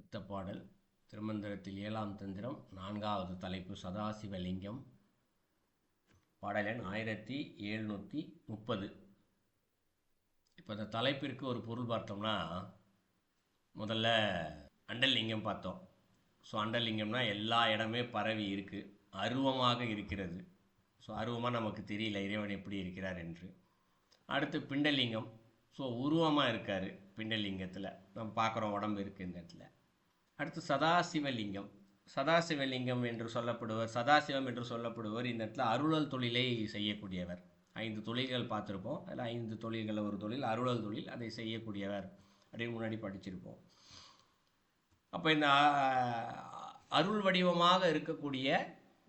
அடுத்த பாடல் திருமந்திரத்தில் 7ஆம் தந்திரம் 4வது தலைப்பு சதாசிவலிங்கம். பாடல் எண் 1730. இப்போ இந்த தலைப்பிற்கு ஒரு பொருள் பார்த்தோம்னா, முதல்ல அண்டலிங்கம் பார்த்தோம். ஸோ அண்டலிங்கம்னா எல்லா இடமே பரவி இருக்குது, அருவமாக இருக்கிறது. ஸோ அருவமாக நமக்கு தெரியல இறைவன் எப்படி இருக்கிறார் என்று. அடுத்து பிண்டலிங்கம். ஸோ உருவமாக இருக்கார் பிண்டலிங்கத்தில், நம்ம பார்க்குறோம் உடம்பு இருக்குது இந்த இடத்துல. அடுத்து சதாசிவலிங்கம். சதாசிவலிங்கம் என்று சொல்லப்படுவர், சதாசிவம் என்று சொல்லப்படுவர் இந்த இடத்துல அருளல் தொழிலை செய்யக்கூடியவர். 5 தொழில்கள் பார்த்துருப்போம். அதில் 5 தொழில்கள் ஒரு தொழில் அருளல் தொழில், அதை செய்யக்கூடியவர் அப்படின்னு முன்னாடி படிச்சிருப்போம். அப்போ இந்த அருள் வடிவமாக இருக்கக்கூடிய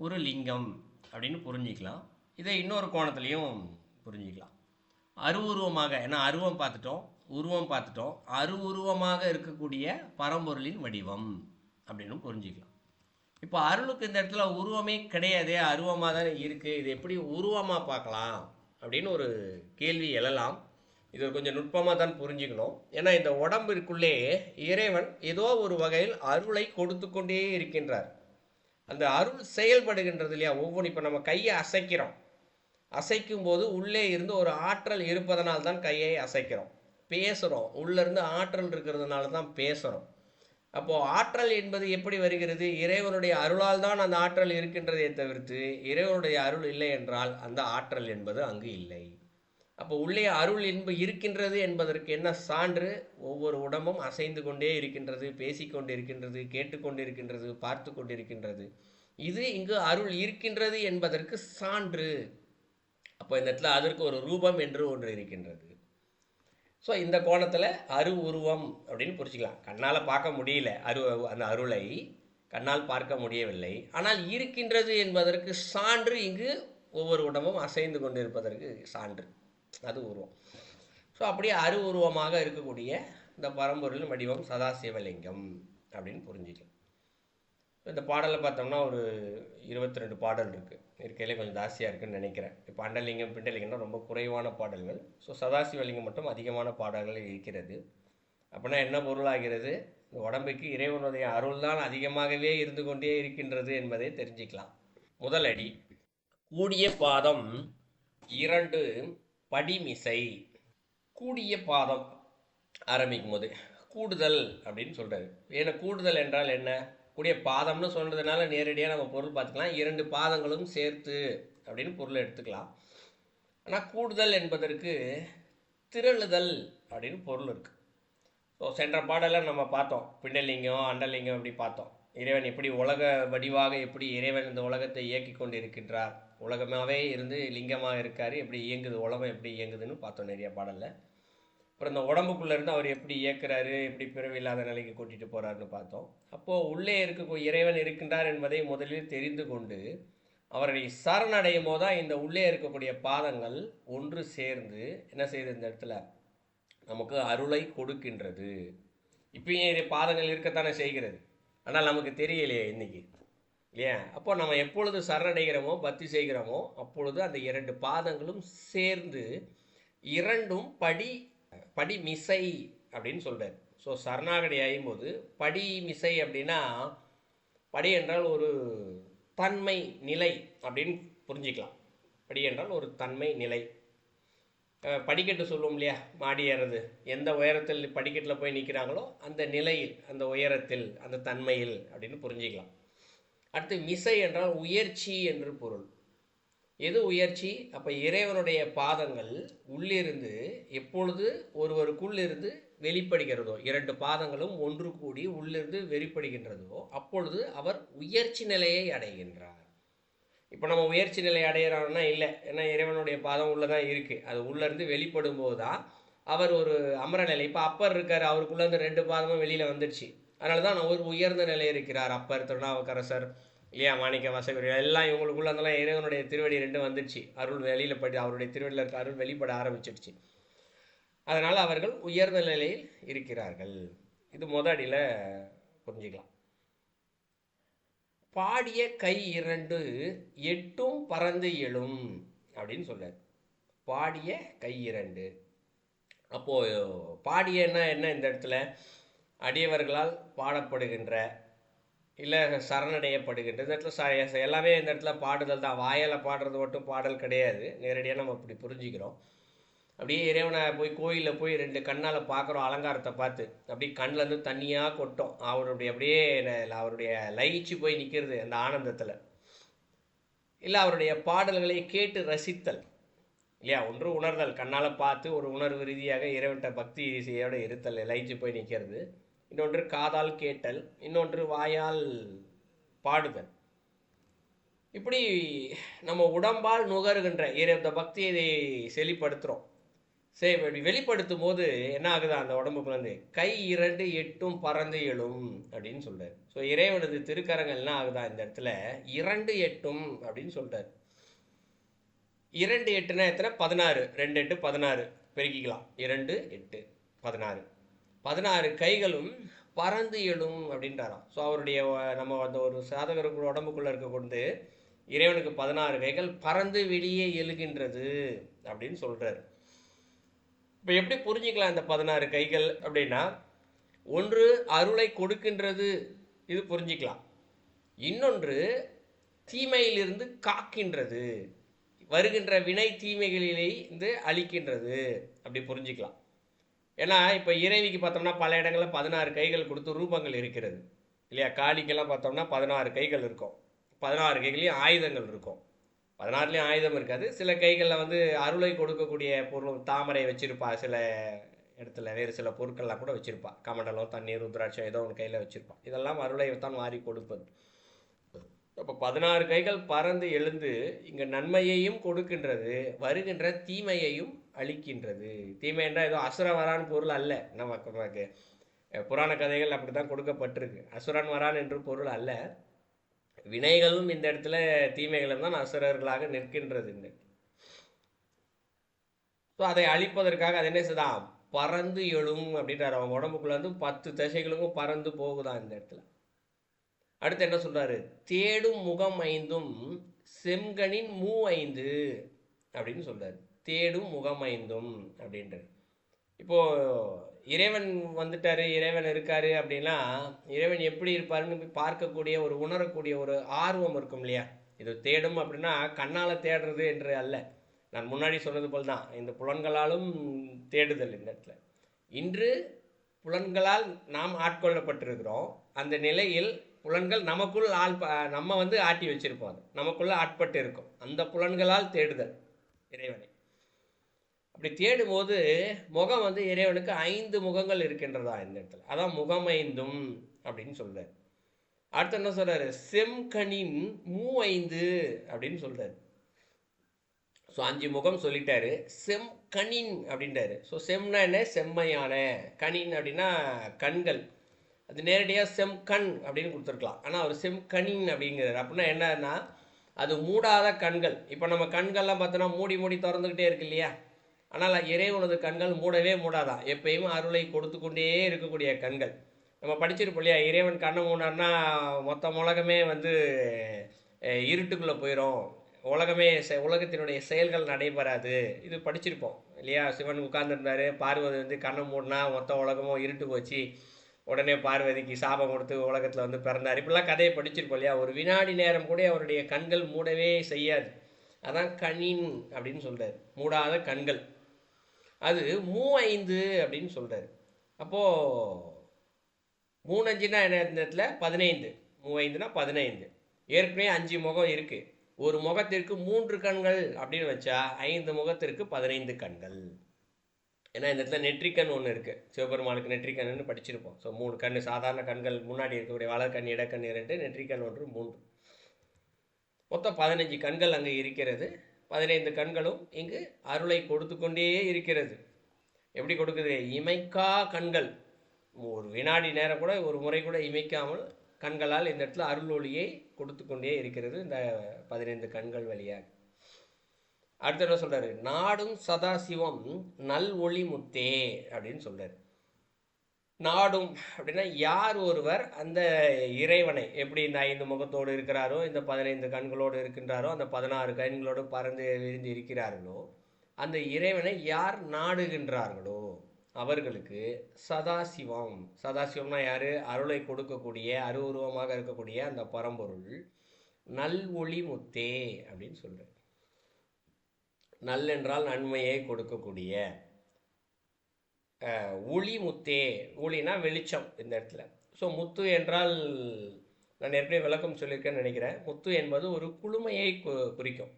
ஒரு லிங்கம் அப்படின்னு புரிஞ்சிக்கலாம். இதை இன்னொரு கோணத்துலேயும் புரிஞ்சிக்கலாம். அருவுருவமாக, ஏன்னா அருவம் பார்த்துட்டோம், உருவம் பார்த்துட்டோம், அருவுருவமாக இருக்கக்கூடிய பரம்பொருளின் வடிவம் அப்படின்னு புரிஞ்சிக்கலாம். இப்போ அருளுக்கு இந்த இடத்துல உருவமே கிடையாது, அருவமாக தான் இருக்குது, இது எப்படி உருவமாக பார்க்கலாம் அப்படின்னு ஒரு கேள்வி எழலாம். இது கொஞ்சம் நுட்பமாக தான் புரிஞ்சுக்கணும். ஏன்னா இந்த உடம்பிற்குள்ளே இறைவன் ஏதோ ஒரு வகையில் அருளை கொடுத்து கொண்டே இருக்கின்றார். அந்த அருள் செயல்படுகின்றது இல்லையா, ஒவ்வொன்று. இப்போ நம்ம கையை அசைக்கும் போது உள்ளே இருந்து ஒரு ஆற்றல் இருப்பதனால் தான் கையை அசைக்கிறோம். பேசுகிறோம், உள்ளேருந்து ஆற்றல் இருக்கிறதுனால தான் பேசுகிறோம். அப்போது ஆற்றல் என்பது எப்படி வருகிறது? இறைவனுடைய அருளால் தான் அந்த ஆற்றல் இருக்கின்றதை தவிர்த்து இறைவனுடைய அருள் இல்லை என்றால் அந்த ஆற்றல் என்பது அங்கு இல்லை. அப்போ உள்ளே அருள் இருக்கின்றது என்பதற்கு என்ன சான்று? ஒவ்வொரு உடம்பும் அசைந்து கொண்டே இருக்கின்றது, பேசிக்கொண்டு இருக்கின்றது, கேட்டுக்கொண்டு இருக்கின்றது, பார்த்து கொண்டு இருக்கின்றது. இது இங்கு அருள் இருக்கின்றது என்பதற்கு சான்று. அப்போ இந்த இடத்துல அதற்கு ஒரு ரூபம் என்று ஒன்று இருக்கின்றது. ஸோ இந்த கோணத்தில் உருவம் அப்படின்னு புரிஞ்சுக்கலாம். கண்ணால் பார்க்க முடியல, அந்த அருளை கண்ணால் பார்க்க முடியவில்லை, ஆனால் இருக்கின்றது என்பதற்கு சான்று இங்கு ஒவ்வொரு உடம்பும் அசைந்து கொண்டு இருப்பதற்கு சான்று, அது உருவம். ஸோ அப்படியே உருவமாக இருக்கக்கூடிய இந்த பரம்பொருளின் வடிவம் சதாசிவலிங்கம் அப்படின்னு புரிஞ்சுக்கலாம். இந்த பாடலை பார்த்தோம்னா ஒரு 22 பாடல் இருக்குது. இருக்கையிலே கொஞ்சம் ஜாஸ்தியாக இருக்குதுன்னு நினைக்கிறேன். இப்போ அண்டலிங்கம் பிண்டலிங்கம்னா ரொம்ப குறைவான பாடல்கள். ஸோ சதாசிவலிங்கம் மட்டும் அதிகமான பாடல்கள் இருக்கிறது. அப்படின்னா என்ன பொருளாகிறது? இந்த உடம்புக்கு இறைவனுடைய அருள் தான் அதிகமாகவே இருந்து கொண்டே இருக்கின்றது என்பதை தெரிஞ்சுக்கலாம். முதல் அடி, கூடிய பாதம் 2 படிமிசை. கூடிய பாதம் ஆரம்பிக்கும் போது கூடுதல் அப்படின்னு சொல்கிறாரு. ஏன்னா கூடுதல் என்றால் என்ன? கூடிய பாதம்னு சொல்கிறதுனால நேரடியாக நம்ம பொருள் பார்த்துக்கலாம், 2 பாதங்களும் சேர்த்து அப்படின்னு பொருளை எடுத்துக்கலாம். ஆனால் கூடுதல் என்பதற்கு திரளுதல் அப்படின்னு பொருள் இருக்குது. ஸோ சென்ற பாடலில் நம்ம பார்த்தோம், பிண்டலிங்கம் அண்டலிங்கம் அப்படி பார்த்தோம். இறைவன் எப்படி உலக வடிவாக, எப்படி இறைவன் இந்த உலகத்தை இயக்கி கொண்டு இருக்கின்றார், உலகமாகவே இருந்து லிங்கமாக இருக்கார், எப்படி இயங்குது உலகம், எப்படி இயங்குதுன்னு பார்த்தோம் நிறைய பாடலில். அப்புறம் இந்த உடம்புக்குள்ளேருந்து அவர் எப்படி இயக்குறாரு, எப்படி பிறவி இல்லாத நிலைக்கு கூட்டிகிட்டு போகிறாருன்னு பார்த்தோம். அப்போது உள்ளே இருக்கக்கூடிய இறைவன் இருக்கின்றார் என்பதை முதலில் தெரிந்து கொண்டு அவரை சரணடையும் போது தான் இந்த உள்ளே இருக்கக்கூடிய பாதங்கள் ஒன்று சேர்ந்து என்ன செய்யுது? இந்த இடத்துல நமக்கு அருளை கொடுக்கின்றது. இப்பயும் பாதங்கள் இருக்கத்தானே செய்கிறது, ஆனால் நமக்கு தெரியலையே இன்னைக்கு, இல்லையா? அப்போ நம்ம எப்பொழுது சரணடைகிறோமோ, பக்தி செய்கிறோமோ, அப்பொழுது அந்த 2 பாதங்களும் சேர்ந்து 2ம் படிமிசை அப்படின்னு சொல்கிறார். ஸோ சரணாகதி ஆகும்போது படிமிசை அப்படின்னா, படி என்றால் ஒரு தன்மை நிலை அப்படின்னு புரிஞ்சிக்கலாம். படி என்றால் ஒரு தன்மை நிலை. படிக்கட்டு சொல்லுவோம் இல்லையா, மாடி ஏறது, எந்த உயரத்தில் படிக்கட்டில் போய் நிற்கிறாங்களோ அந்த நிலையில், அந்த உயரத்தில், அந்த தன்மையில் அப்படின்னு புரிஞ்சிக்கலாம். அடுத்து மிசை என்றால் உயர்ச்சி என்று பொருள். எது உயர்ச்சி? அப்போ இறைவனுடைய பாதங்கள் உள்ளிருந்து எப்பொழுது ஒருவருக்குள்ளிருந்து வெளிப்படுகிறதோ, 2 பாதங்களும் ஒன்று கூடி உள்ளிருந்து வெளிப்படுகின்றதோ, அப்பொழுது அவர் உயர்ச்சி நிலையை அடைகின்றார். இப்போ நம்ம உயர்ச்சி நிலை அடைகிறோம்னா இல்லை, ஏன்னா இறைவனுடைய பாதம் உள்ளே தான் இருக்குது. அது உள்ளேருந்து வெளிப்படும் போது தான் அவர் ஒரு அமர நிலை. இப்போ அப்பர் இருக்கார், அவருக்குள்ளேருந்து 2 பாதமும் வெளியில் வந்துடுச்சு, அதனால தான் ஒரு உயர்ந்த நிலை இருக்கிறார். அப்பர், திருநாவுக்கரசர், இல்லையா, மாணிக்க வாசகர், எல்லாம் இவங்களுக்குள்ள அதெல்லாம் இறைவனுடைய திருவடி 2 வந்துடுச்சு. அருள் வெளியில் படி, அவருடைய திருவடியில் இருக்க அருள் வெளிப்பட ஆரம்பிச்சிடுச்சு. அதனால் அவர்கள் உயர்ந்த நிலையில் இருக்கிறார்கள். இது முதடியில் புரிஞ்சுக்கலாம். பாடிய கை 2 8ம் பறந்து எழும் அப்படின்னு சொல்றார். பாடிய கை 2. அப்போது பாடியன்னா என்ன? இந்த இடத்துல அடியவர்களால் பாடப்படுகின்ற இல்லை சரணடையப்படுகின்ற இந்த இடத்துல எல்லாமே இந்த இடத்துல பாடுதல் தான். வாயால் பாடுறது மட்டும் பாடல் கிடையாது. நேரடியாக நம்ம அப்படி புரிஞ்சுக்கிறோம். அப்படியே இறைவனை போய் கோயிலில் போய் 2 கண்ணால் பார்க்குறோம் அலங்காரத்தை பார்த்து, அப்படியே கண்ணிலேருந்து தண்ணியாக கொட்டும். அவருடைய அப்படியே அவருடைய லயிச்சு போய் நிற்கிறது அந்த ஆனந்தத்தில். இல்லை அவருடைய பாடல்களை கேட்டு ரசித்தல் இல்லையா? ஒன்று உணர்தல், கண்ணால் பார்த்து ஒரு உணர்வு ரீதியாக இறைவன்கிட்ட பக்தி இசையோடு இருத்தல், லயிச்சு போய் நிற்கிறது. இன்னொன்று காதால் கேட்டல், இன்னொன்று வாயால் பாடுதல். இப்படி நம்ம உடம்பால் நுகருகின்ற இந்த பக்தியை செழிப்படுத்துகிறோம். சரி, இப்படி வெளிப்படுத்தும் போது என்ன ஆகுது? அந்த உடம்புக்குள்ளேருந்து கை 2 8 பறந்து எழும் அப்படின்னு சொல்கிறார். ஸோ இறைவனது திருக்கரங்கள் என்ன ஆகுதா இந்த இடத்துல? 2 8 அப்படின்னு சொல்கிறார். 2 8னா எத்தனை? 16. 2 8 16 பெருக்கிக்கலாம். 2 8 16. 16 கைகளும் பறந்து எழும் அப்படின்றாராம். ஸோ அவருடைய நம்ம அந்த ஒரு சாதகருக்கு உடம்புக்குள்ளே இருக்க கொண்டு இறைவனுக்கு 16 கைகள் பறந்து வெளியே எழுகின்றது அப்படின்னு சொல்கிறார். இப்போ எப்படி புரிஞ்சிக்கலாம் இந்த 16 கைகள் அப்படின்னா, ஒன்று அருளை கொடுக்கின்றது, இது புரிஞ்சிக்கலாம். இன்னொன்று தீமையிலிருந்து காக்கின்றது, வருகின்ற வினை தீமைகளிலே இருந்து அழிக்கின்றது, அப்படி புரிஞ்சிக்கலாம். ஏன்னா இப்போ இறைவிக்கு பார்த்தோம்னா பல இடங்களில் 16 கைகள் கொடுத்து ரூபங்கள் இருக்கிறது இல்லையா? காளிக்கெல்லாம் பார்த்தோம்னா 16 கைகள் இருக்கும். 16 கைகளையும் ஆயுதங்கள் இருக்கும். 16லேயும் ஆயுதம் இருக்காது. சில கைகளில் வந்து அருளை கொடுக்கக்கூடிய பொருள், தாமரை வச்சுருப்பா, சில இடத்துல வேறு சில பொருட்கள்லாம் கூட வச்சுருப்பா. கமண்டலம், தண்ணீர், ருத்ராட்சம் ஏதோ ஒன்று கையில் வச்சுருப்பா. இதெல்லாம் அருளை தான் வாரி கொடுப்பது. இப்போ 16 கைகள் பறந்து எழுந்து இங்கே நன்மையையும் கொடுக்கின்றது, வருகின்ற தீமையையும் அழிக்கின்றது. தீமை என்றால் ஏதோ அசுரன் வரான்னு பொருள் அல்ல. நமக்கு புராண கதைகள் அப்படி தான் கொடுக்கப்பட்டிருக்கு. அசுரன் வரான் என்று பொருள் அல்ல. வினைகளும் இந்த இடத்துல தீமைகளும் தான் அசுரர்களாக நிற்கின்றது. இந்த ஸோ அதை அழிப்பதற்காக அது என்ன செய்தான்? பறந்து எழும் அப்படின்றார். அவங்க உடம்புக்குள்ள வந்து 10 திசைகளுக்கும் பறந்து போகுதான் இந்த இடத்துல. அடுத்து என்ன சொல்றாரு? தேடும் முகம் 5ம் செம்கனின் மூ 5 அப்படின்னு சொல்றாரு. தேடும் முகம் 5ம் அப்படின்றது. இப்போ இறைவன் வந்துட்டாரு, இறைவன் இருக்காரு அப்படின்னா இறைவன் எப்படி இருப்பாருன்னு பார்க்கக்கூடிய ஒரு உணரக்கூடிய ஒரு ஆர்வம் இருக்கும் இல்லையா? இது தேடும் அப்படின்னா கண்ணால் தேடுறது என்று அல்ல. நான் முன்னாடி சொன்னது போல் தான் இந்த புலன்களாலும் தேடுதல். இந்த இடத்துல இன்று புலன்களால் நாம் ஆட்கொள்ளப்பட்டிருக்கிறோம். அந்த நிலையில் புலன்கள் நமக்குள் நம்ம வந்து ஆட்டி வச்சிருப்போம். அது நமக்குள்ள ஆட்பட்டு இருக்கும். அந்த புலன்களால் தேடுதல் இறைவனை. அப்படி தேடும்போது முகம் வந்து இறைவனுக்கு 5 முகங்கள் இருக்கின்றதா இந்த இடத்துல. அதான் முகம் 5ம் அப்படின்னு சொல்றாரு. அடுத்து என்ன சொல்றாரு? செம்கனின் மூ 5 அப்படின்னு சொல்றாரு. ஸோ 5 முகம் சொல்லிட்டாரு. செம்கனின் அப்படின்றாரு. ஸோ செம்னா என்ன? செம்மையான. கனின் அப்படின்னா கண்கள். அது நேரடியாக செம்கண் அப்படின்னு கொடுத்துருக்கலாம். ஆனால் அவர் செம்கனின் அப்படிங்கிறார். அப்படின்னா என்னன்னா அது மூடாத கண்கள். இப்போ நம்ம கண்கள்லாம் பார்த்தோன்னா மூடி மூடி திறந்துக்கிட்டே இருக்கு இல்லையா? ஆனால் இறைவனது கண்கள் மூடவே மூடாதான். எப்பயுமே அருளை கொடுத்து கொண்டே இருக்கக்கூடிய கண்கள். நம்ம படிச்சிருப்போம் இல்லையா? இறைவன் கண்ணை மூடார்னா மொத்த உலகமே வந்து இருட்டுக்குள்ளே போயிடும், உலகமே உலகத்தினுடைய செயல்கள் நடைபெறாது. இது படிச்சிருப்போம் இல்லையா? சிவன் உட்கார்ந்துருந்தாரு, பார்வதி வந்து கண்ணை மூடினா மொத்த உலகமும் இருட்டு போச்சு, உடனே பார்வதிக்கு சாபம் கொடுத்து உலகத்தில் வந்து பிறந்தார். இப்படிலாம் கதையை படிச்சிருப்போம் இல்லையா? ஒரு வினாடி நேரம் கூட அவருடைய கண்கள் மூடவே செய்யாது. அதான் கனின் அப்படின்னு சொல்கிறார், மூடாத கண்கள். அது மூ 5 அப்படின்னு சொல்கிறார். அப்போது 3 5னா என்ன? இந்த இடத்துல 15. மூ 5னா 15. ஏற்கனவே 5 முகம் இருக்குது. ஒரு முகத்திற்கு 3 கண்கள் அப்படின்னு வச்சா 5 முகத்திற்கு 15 கண்கள். ஏன்னா இந்த இடத்துல நெற்றிக்கண் ஒன்று இருக்குது. சிவபெருமானுக்கு நெற்றிக்கண்ணுன்னு படிச்சிருப்போம். ஸோ 3 கண் சாதாரண கண்கள், முன்னாடி இருக்கக்கூடிய வலக்கண், இடக்கண் 2, நெற்றிக்கண் 1, 3, மொத்தம் 15 கண்கள் அங்கே இருக்கிறது. 15 கண்களும் இங்கு அருளை கொடுத்து கொண்டே இருக்கிறது. எப்படி கொடுக்குது? இமைக்கா கண்கள். ஒரு வினாடி நேரம் கூட, ஒரு முறை கூட இமைக்காமல் கண்களால் இந்த இடத்துல அருள் ஒளியை கொடுத்து கொண்டே இருக்கிறது இந்த 15 கண்கள் வழியாக. அடுத்து என்ன சொல்றாரு? நாடும் சதாசிவம் நல் ஒளி முத்தே அப்படின்னு சொல்றாரு. நாடும் அப்படின்னா யார் ஒருவர் அந்த இறைவனை எப்படி இந்த 5 முகத்தோடு இருக்கிறாரோ, இந்த 15 கண்களோடு இருக்கின்றாரோ, அந்த 16 கண்களோடு பறந்து விரிந்து இருக்கிறார்களோ, அந்த இறைவனை யார் நாடுகின்றார்களோ, அவர்களுக்கு சதாசிவம், சதாசிவம்னா யார்? அருளை கொடுக்கக்கூடிய அருவுருவமாக இருக்கக்கூடிய அந்த பரம்பொருள் நல் ஒளி முத்தே அப்படின்னு சொல்கிறார். நல் என்றால் நன்மையை கொடுக்கக்கூடிய, ஒளி முத்தே, ஒளினா வெளிச்சம் இந்த இடத்துல. ஸோ முத்து என்றால் நான் ஏற்கனவே விளக்கம் சொல்லியிருக்கேன்னு நினைக்கிறேன். முத்து என்பது ஒரு குளுமையை குறிக்கும்.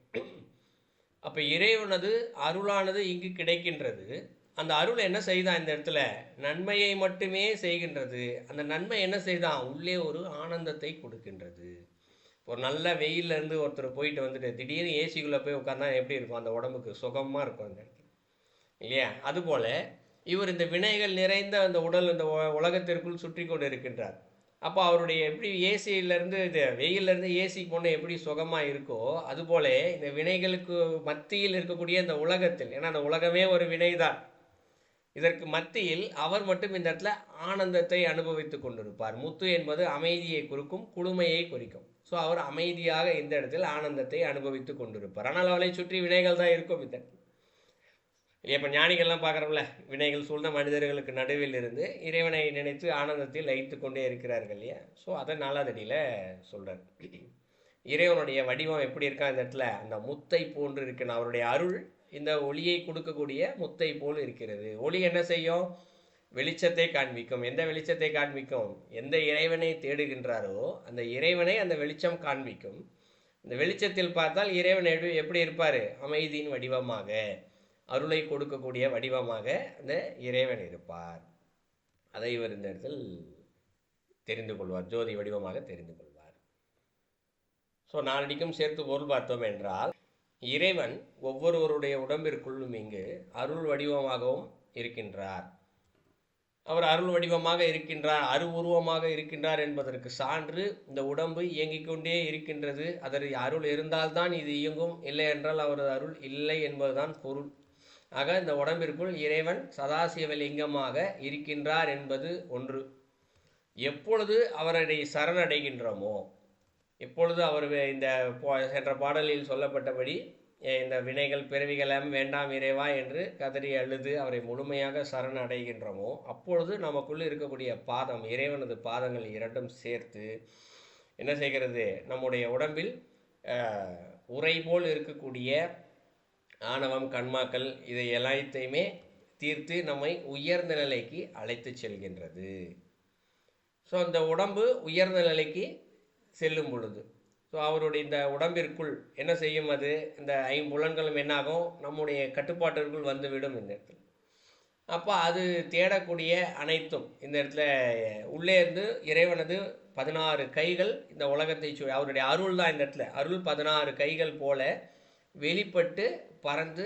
அப்போ இறைவனது அருளானது இங்கு கிடைக்கின்றது. அந்த அருள் என்ன செய்தான் இந்த இடத்துல? நன்மையை மட்டுமே செய்கின்றது. அந்த நன்மை என்ன செய்தான்? உள்ளே ஒரு ஆனந்தத்தை கொடுக்கின்றது. ஒரு நல்ல வெயிலேருந்து ஒருத்தர் போயிட்டு வந்துட்டு திடீர்னு ஏசிக்குள்ளே போய் உட்காந்தா எப்படி இருக்கும்? அந்த உடம்புக்கு சுகமாக இருக்கும் அந்த இடத்துல, இல்லையா? அதுபோல் இவர் இந்த வினைகள் நிறைந்த அந்த உடல் இந்த உலகத்திற்குள் சுற்றி கொண்டு இருக்கின்றார். அப்போ அவருடைய எப்படி ஏசியிலேருந்து இது வெயிலேருந்து ஏசிக்கு போனால் எப்படி சுகமாக இருக்கோ, அதுபோல் இந்த வினைகளுக்கு மத்தியில் இருக்கக்கூடிய இந்த உலகத்தில், ஏன்னா அந்த உலகமே ஒரு வினை தான், இதற்கு மத்தியில் அவர் மட்டும் இந்த இடத்துல ஆனந்தத்தை அனுபவித்து கொண்டிருப்பார். முத்து என்பது அமைதியை குறிக்கும், குளுமையை குறிக்கும். ஸோ அவர் அமைதியாக இந்த இடத்தில் ஆனந்தத்தை அனுபவித்து கொண்டிருப்பார். ஆனால் அவளை சுற்றி வினைகள் தான் இருக்கும். இந்த இப்போ ஞானிகள்லாம் பார்க்குறோம்ல, வினைகள் சூழ்ந்த மனிதர்களுக்கு நடுவில் இருந்து இறைவனை நினைத்து ஆனந்தத்தில் லயித்து கொண்டே இருக்கிறார்கள் இல்லையா? ஸோ அதை 4வது அடியில் சொல்கிறார். இறைவனுடைய வடிவம் எப்படி இருக்கா இந்த இடத்துல? அந்த முத்தை போன்று இருக்கணும். அவருடைய அருள் இந்த ஒளியை கொடுக்கக்கூடிய முத்தை போல் இருக்கிறது. ஒளி என்ன செய்யும்? வெளிச்சத்தை காண்பிக்கும். எந்த வெளிச்சத்தை காண்பிக்கும்? எந்த இறைவனை தேடுகின்றாரோ அந்த இறைவனை அந்த வெளிச்சம் காண்பிக்கும். இந்த வெளிச்சத்தில் பார்த்தால் இறைவன் எப்படி இருப்பார்? அமைதியின் வடிவமாக, அருளை கொடுக்கக்கூடிய வடிவமாக அந்த இறைவன் இருப்பார். அதை இவர் இந்த இடத்தில் தெரிந்து கொள்வார், ஜோதி வடிவமாக தெரிந்து கொள்வார். ஸோ 4 அடிக்கும் சேர்த்து பொருள் பார்த்தோம் என்றால், இறைவன் ஒவ்வொருவருடைய உடம்பிற்குள்ளும் இங்கு அருள் வடிவமாகவும் இருக்கின்றார். அவர் அருள் வடிவமாக இருக்கின்றார், அருவுருவமாக இருக்கின்றார் என்பதற்கு சான்று இந்த உடம்பு இயங்கிக் கொண்டே இருக்கின்றது. அதற்கு அருள் இருந்தால்தான் இது இயங்கும், இல்லை என்றால் அவரது அருள் இல்லை என்பதுதான் பொருள். ஆக இந்த உடம்பிற்குள் இறைவன் சதாசிவலிங்கமாக இருக்கின்றார் என்பது ஒன்று. எப்பொழுது அவரை சரணடைகின்றோமோ, எப்பொழுது அவர் இந்த சென்ற பாடலில் சொல்லப்பட்டபடி இந்த வினைகள் பிறவிகளம் வேண்டாம் இறைவா என்று கதறி அழுது அவரை முழுமையாக சரணடைகின்றோமோ, அப்பொழுது நமக்குள்ளே இருக்கக்கூடிய பாதம், இறைவனது பாதங்கள் இரண்டும் சேர்த்து என்ன செய்கிறது? நம்முடைய உடம்பில் உரை போல் இருக்கக்கூடிய ஆணவம், கண்மாக்கள், இதை எல்லாத்தையுமே தீர்த்து நம்மை உயர்ந்த நிலைக்கு அழைத்து செல்கின்றது. ஸோ அந்த உடம்பு உயர்ந்த நிலைக்கு செல்லும் பொழுது, ஸோ அவருடைய இந்த உடம்பிற்குள் என்ன செய்யும்? அது இந்த 5 புலன்களும் என்னாகும்? நம்முடைய கட்டுப்பாட்டிற்குள் வந்துவிடும் இந்த இடத்துல. அப்போ அது தேடக்கூடிய அனைத்தும் இந்த இடத்துல உள்ளே இருந்து இறைவனது 16 கைகள் இந்த உலகத்தை அவருடைய அருள் தான் இந்த இடத்துல. அருள் 16 கைகள் போல வெளிப்பட்டு பறந்து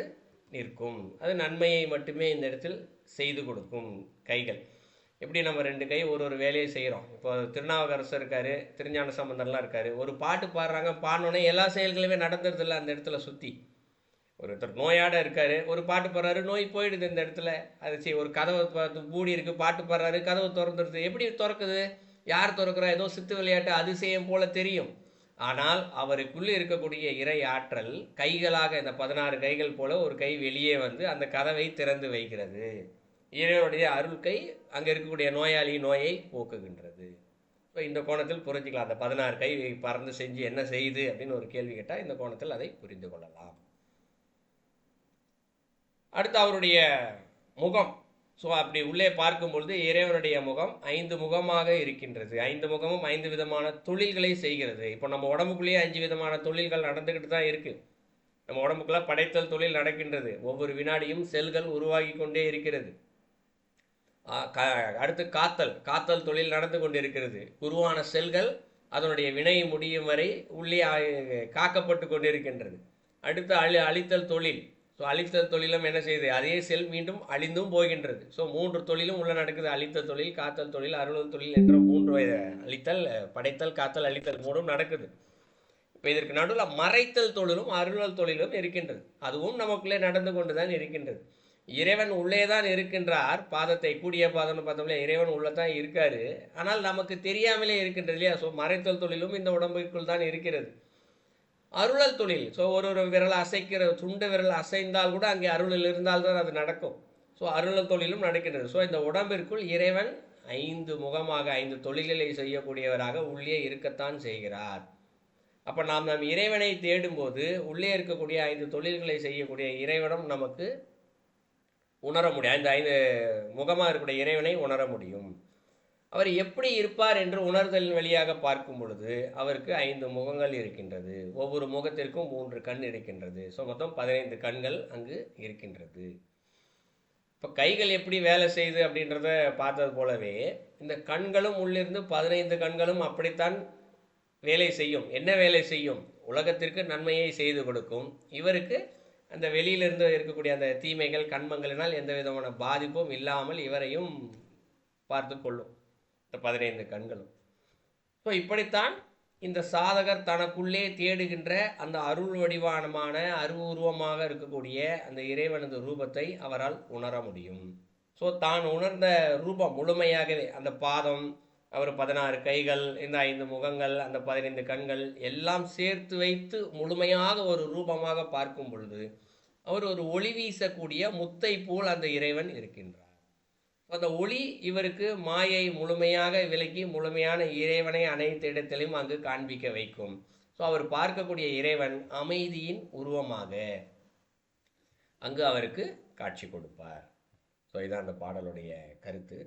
நிற்கும். அது நன்மையை மட்டுமே இந்த இடத்தில் செய்து கொடுக்கும் கைகள். எப்படி நம்ம 2 கை ஒரு வேலையை செய்கிறோம். இப்போ திருநாவுக்கரசர் இருக்கார், திருஞான சம்பந்தர்லாம் இருக்கார். ஒரு பாட்டு பாடுறாங்க, பாடினோடனே எல்லா செயல்களுமே நடந்துறதில்ல அந்த இடத்துல சுற்றி. ஒருத்தர் நோயாட இருக்கார், ஒரு பாட்டு பாடுறாரு, நோய் போயிடுது இந்த இடத்துல. அது சரி, ஒரு கதவை மூடி இருக்குது, பாட்டு பாடுறாரு, கதவு திறந்துடுது. எப்படி திறக்குது? யார் திறக்கிறா? ஏதோ சித்து விளையாட்டு அதிசயம் போல தெரியும். ஆனால் அவருக்குள்ளே இருக்கக்கூடிய இறை ஆற்றல் கைகளாக இந்த 16 கைகள் போல ஒரு கை வெளியே வந்து அந்த கதவை திறந்து வைக்கிறது. இறைவனுடைய அருள் கை அங்கே இருக்கக்கூடிய நோயாளி நோயை போக்குகின்றது. இப்போ இந்த கோணத்தில் புரிஞ்சுக்கலாம். அந்த 16 கை பறந்து செஞ்சு என்ன செய்யுது அப்படின்னு ஒரு கேள்வி கேட்டால் இந்த கோணத்தில் அதை புரிந்து கொள்ளலாம். அடுத்து அவருடைய முகம். ஸோ அப்படி உள்ளே பார்க்கும் பொழுது இறைவனுடைய முகம் 5 முகமாக இருக்கின்றது. 5 முகமும் 5 விதமான தொழில்களை செய்கிறது. இப்போ நம்ம உடம்புக்குள்ளேயே 5 விதமான தொழில்கள் நடந்துக்கிட்டு தான் இருக்குது. நம்ம உடம்புக்குள்ள படைத்தல் தொழில் நடக்கின்றது. ஒவ்வொரு வினாடியும் செல்கள் உருவாகி கொண்டே இருக்கிறது. அடுத்து காத்தல் தொழில் நடந்து கொண்டிருக்கிறது. உருவான செல்கள் அதனுடைய வினை முடியும் வரை உள்ளே காக்கப்பட்டு கொண்டிருக்கின்றது. அடுத்து அழித்தல் தொழில். ஸோ அழித்தல் தொழிலும் என்ன செய்யுது? அதே செல் மீண்டும் அழிந்தும் போகின்றது. ஸோ 3 தொழிலும் உள்ள நடக்குது. அழித்தல் தொழில், காத்தல் தொழில், அருளல் தொழில் என்ற 3 அழித்தல், படைத்தல், காத்தல், அழித்தல் 3 நடக்குது. இப்போ இதற்கு நடுவில் மறைத்தல் தொழிலும் அருளல் தொழிலும் இருக்கின்றது. அதுவும் நமக்குள்ளே நடந்து கொண்டு தான் இருக்கின்றது. இறைவன் உள்ளே தான் இருக்கின்றார். பாதத்தை கூடிய பாதம்னு பார்த்தோம்ல, இறைவன் உள்ளே தான் இருக்காரு. ஆனால் நமக்கு தெரியாமலே இருக்கின்றது இல்லையா? ஸோ மறைத்தல் தொழிலும் இந்த உடம்புக்குள் தான் இருக்கிறது. அருளல் தொழில். ஸோ ஒரு விரலை அசைக்கிற, துண்டு விரல் அசைந்தால் கூட அங்கே அருளில் இருந்தால் தான் அது நடக்கும். ஸோ அருள் தொழிலும் நடக்கின்றது. ஸோ இந்த உடம்பிற்குள் இறைவன் 5 முகமாக 5 தொழில்களை செய்யக்கூடியவராக உள்ளே இருக்கத்தான் செய்கிறார். அப்போ நாம் நம் இறைவனை தேடும்போது உள்ளே இருக்கக்கூடிய 5 தொழில்களை செய்யக்கூடிய இறைவனும் நமக்கு உணர முடியும். இந்த 5 முகமாக இருக்கக்கூடிய இறைவனை உணர முடியும். அவர் எப்படி இருப்பார் என்று உணர்தலின் வழியாக பார்க்கும் பொழுது அவருக்கு 5 முகங்கள் இருக்கின்றது. ஒவ்வொரு முகத்திற்கும் 3 கண் இருக்கின்றது. ஸோ மொத்தம் 15 கண்கள் அங்கு இருக்கின்றது. இப்போ கைகள் எப்படி வேலை செய்யுது அப்படின்றத பார்த்தது போலவே இந்த கண்களும் உள்ளிருந்து 15 கண்களும் அப்படித்தான் வேலை செய்யும். என்ன வேலை செய்யும்? உலகத்திற்கு நன்மையை செய்து கொடுக்கும். இவருக்கு அந்த வெளியிலிருந்து இருக்கக்கூடிய அந்த தீமைகள் கண்மங்களினால் எந்த விதமான பாதிப்பும் இல்லாமல் இவரையும் பார்த்து கொள்ளும் இந்த 15 கண்களும். ஸோ இப்படித்தான் இந்த சாதகர் தனக்குள்ளே தேடுகின்ற அந்த அருள் வடிவானமான அருவுருவமாக இருக்கக்கூடிய அந்த இறைவனது ரூபத்தை அவரால் உணர முடியும். ஸோ தான் உணர்ந்த ரூபம் முழுமையாகவே அந்த பாதம், அவர் 16 கைகள், இந்த 5 முகங்கள், அந்த 15 கண்கள் எல்லாம் சேர்த்து வைத்து முழுமையாக ஒரு ரூபமாக பார்க்கும் பொழுது அவர் ஒரு ஒளி வீசக்கூடிய முத்தை போல் அந்த இறைவன் இருக்கின்றார். அந்த ஒளி இவருக்கு மாயை முழுமையாக விலக்கி முழுமையான இறைவனை அனைத்து இடத்திலும் அங்கு காண்பிக்க வைக்கும். ஸோ அவர் பார்க்கக்கூடிய இறைவன் அமைதியின் உருவமாக அங்கு அவருக்கு காட்சி கொடுப்பார். ஸோ இதுதான் அந்த பாடலுடைய கருத்து.